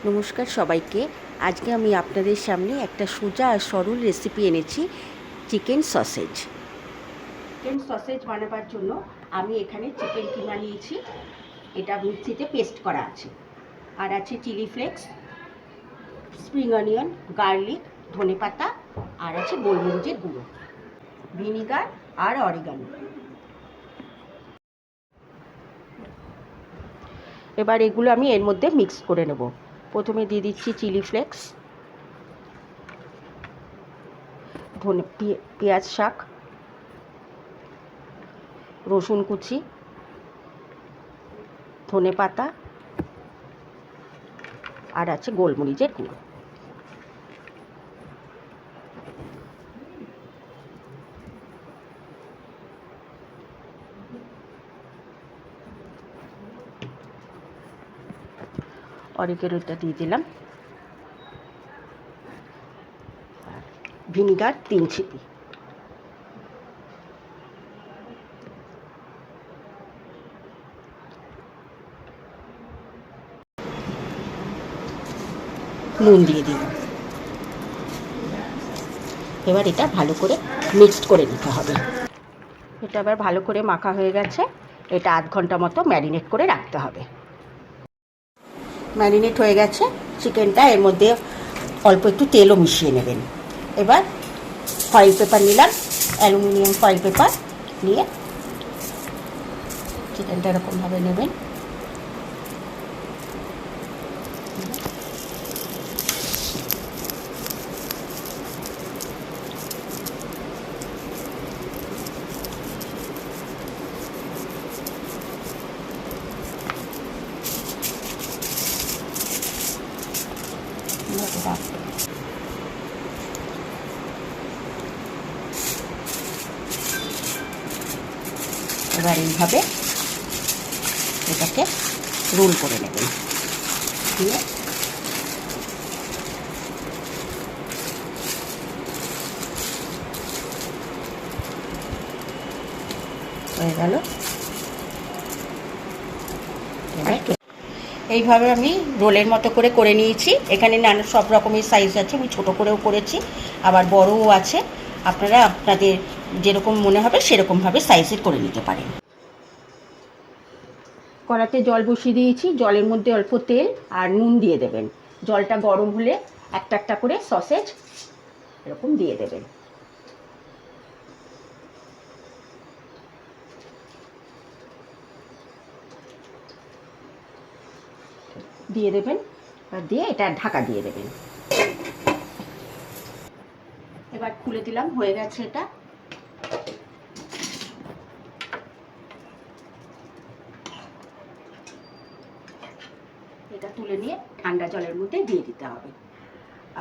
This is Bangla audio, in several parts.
নমস্কার সবাইকে। আজকে আমি আপনাদের সামনে একটা সোজা আর সরল রেসিপি এনেছি, চিকেন সসেজ। চিকেন সসেজ বানাবার জন্য আমি এখানে চিকেন কিমা নিয়েছি, এটা মিক্সিতে পেস্ট করা আছে। আর আছে chilli flakes, spring onion, garlic, ধনেপাতা, আর আছে গোলমরিচের গুঁড়ো, ভিনিগার আর অরিগানো। এবার এগুলো আমি এর মধ্যে মিক্স করে নেব। প্রথমে দিয়ে দিচ্ছি চিলি ফ্লেক্স, পেঁয়াজ শাক, রসুন কুচি, ধনেপাতা, আর আছে গোলমরিচের গুঁড়ো। অরিগানোটা দিয়ে দিলাম, ভিনিগার 3 ছিপি। নুন দিয়ে দিলাম। এবার এটা ভালো করে মিক্সড করে নিতে হবে। এটা আবার ভালো করে মাখা হয়ে গেছে, এটা আধ ঘন্টা মতো ম্যারিনেট করে রাখতে হবে। ম্যারিনেট হয়ে গেছে চিকেনটা, এর মধ্যে অল্প একটু তেলও মিশিয়ে নেবেন। এবার ফয়েল পেপার নিলাম, অ্যালুমিনিয়াম ফয়েল পেপার নিয়ে চিকেনটা এরকমভাবে নেবেন। এবার এইভাবে এটাকে রোল করে নেবেন, দিয়ে হয়ে গেল। এইভাবে আমি রোলের মতো করে নিয়েছি। এখানে নানা সব রকমের সাইজ আছে, আমি ছোট করেও করেছি, আবার বড়ও আছে। আপনারা আপনাদের যেরকম মনে হবে সেরকমভাবে সাইজের করে নিতে পারেন। কড়াতে জল বসিয়ে দিয়েছি, জলের মধ্যে অল্প তেল আর নুন দিয়ে দেবেন। জলটা গরম হলে একটা একটা করে সসেজ এরকম দিয়ে দেবেন। দিয়ে দেবেন, দিয়ে এটা ঢাকা দিয়ে দেবেন। এবার খুলে দিলাম, হয়ে গেছে এটা। এটা তুলে নিয়ে ঠান্ডা জলের মধ্যে দিয়ে দিতে হবে।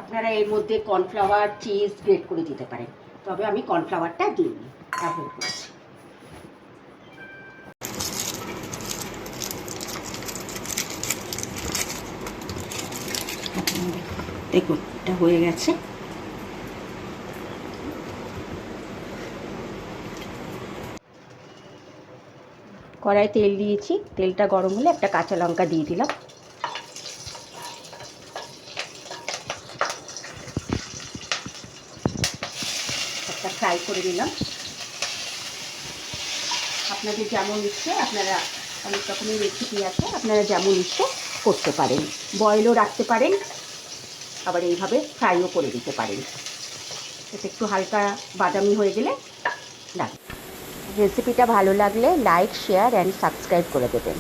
আপনারা এর মধ্যে কর্নফ্লাওয়ার, চিজ গ্রেট করে দিতে পারেন, তবে আমি কর্নফ্লাওয়ারটা দিইনি, অ্যাভয়েড করছি। দেখুন এটা হয়ে গেছে। কড়াই তেল দিয়েছি, তেলটা গরম হলে একটা কাঁচা লঙ্কা দিয়ে দিলাম। একটা ফ্রাই করে দিলাম। আপনাদের যেমন ইচ্ছে, আপনারা অনেক রকমের রেসিপি আছে, আপনারা যেমন ইচ্ছে করতে পারেন। বয়েলও রাখতে পারেন, আবার এইভাবে ফ্রাইও করে দিতে পারেন। এটা একটু হালকা বাদামি হয়ে গেলে রাখবেন। রেসিপিটা ভালো লাগলে লাইক, শেয়ার অ্যান্ড সাবস্ক্রাইব করে দেবেন।